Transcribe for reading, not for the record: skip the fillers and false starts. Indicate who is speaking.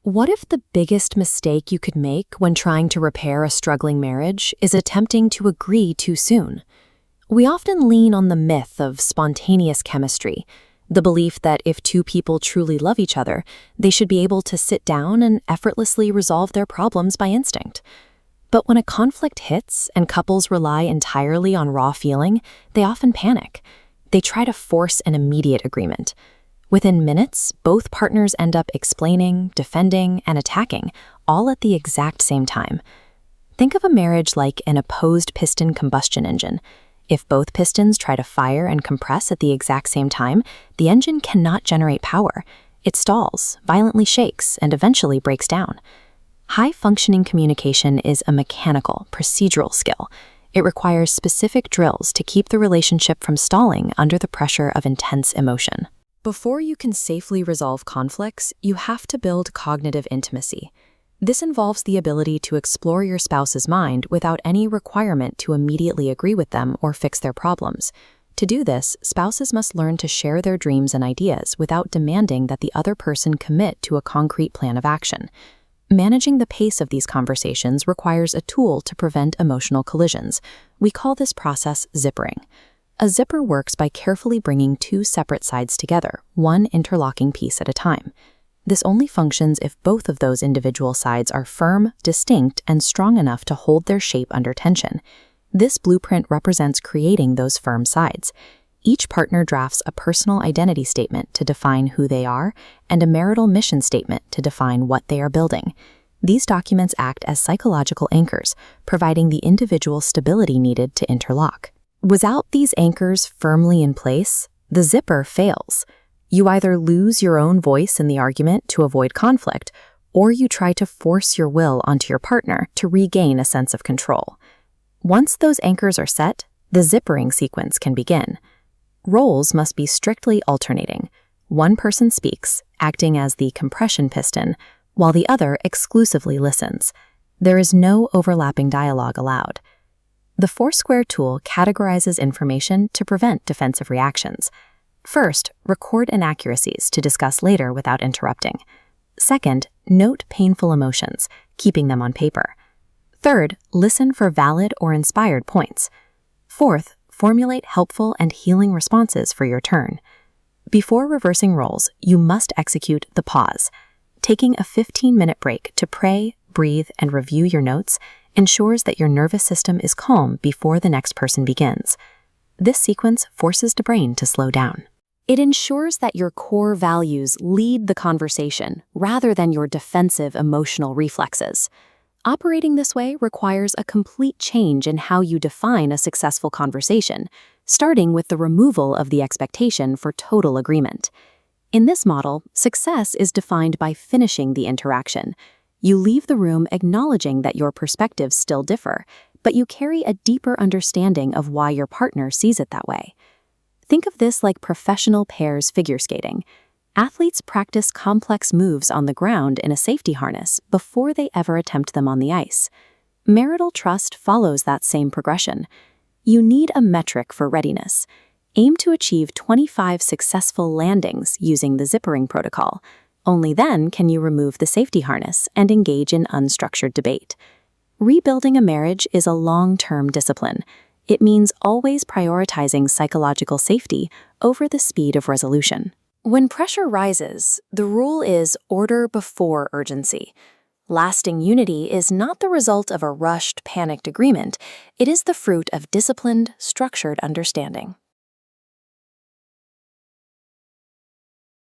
Speaker 1: What if the biggest mistake you could make when trying to repair a struggling marriage is attempting to agree too soon? We often lean on the myth of spontaneous chemistry, the belief that if two people truly love each other, they should be able to sit down and effortlessly resolve their problems by instinct. But when a conflict hits and couples rely entirely on raw feeling, they often panic. They try to force an immediate agreement. Within minutes, both partners end up explaining, defending, and attacking, all at the exact same time. Think of a marriage like an opposed piston combustion engine. If both pistons try to fire and compress at the exact same time, the engine cannot generate power. It stalls, violently shakes, and eventually breaks down. High-functioning communication is a mechanical, procedural skill. It requires specific drills to keep the relationship from stalling under the pressure of intense emotion. Before you can safely resolve conflicts, you have to build cognitive intimacy. This involves the ability to explore your spouse's mind without any requirement to immediately agree with them or fix their problems. To do this, spouses must learn to share their dreams and ideas without demanding that the other person commit to a concrete plan of action. Managing the pace of these conversations requires a tool to prevent emotional collisions. We call this process zippering. A zipper works by carefully bringing two separate sides together, one interlocking piece at a time. This only functions if both of those individual sides are firm, distinct, and strong enough to hold their shape under tension. This blueprint represents creating those firm sides. Each partner drafts a personal identity statement to define who they are and a marital mission statement to define what they are building. These documents act as psychological anchors, providing the individual stability needed to interlock. Without these anchors firmly in place, the zipper fails. You either lose your own voice in the argument to avoid conflict, or you try to force your will onto your partner to regain a sense of control. Once those anchors are set, the zippering sequence can begin. Roles must be strictly alternating. One person speaks, acting as the compression piston, while the other exclusively listens. There is no overlapping dialogue allowed. The Foursquare tool categorizes information to prevent defensive reactions. First, record inaccuracies to discuss later without interrupting. Second, note painful emotions, keeping them on paper. Third, listen for valid or inspired points. Fourth, formulate helpful and healing responses for your turn. Before reversing roles, you must execute the pause. Taking a 15-minute break to pray, breathe, and review your notes ensures that your nervous system is calm before the next person begins. This sequence forces the brain to slow down. It ensures that your core values lead the conversation rather than your defensive emotional reflexes. Operating this way requires a complete change in how you define a successful conversation, starting with the removal of the expectation for total agreement. In this model, success is defined by finishing the interaction. You leave the room acknowledging that your perspectives still differ, but you carry a deeper understanding of why your partner sees it that way. Think of this like professional pairs figure skating. Athletes practice complex moves on the ground in a safety harness before they ever attempt them on the ice. Marital trust follows that same progression. You need a metric for readiness. Aim to achieve 25 successful landings using the zippering protocol. Only then can you remove the safety harness and engage in unstructured debate. Rebuilding a marriage is a long-term discipline. It means always prioritizing psychological safety over the speed of resolution. When pressure rises, the rule is order before urgency. Lasting unity is not the result of a rushed, panicked agreement. It is the fruit of disciplined, structured understanding.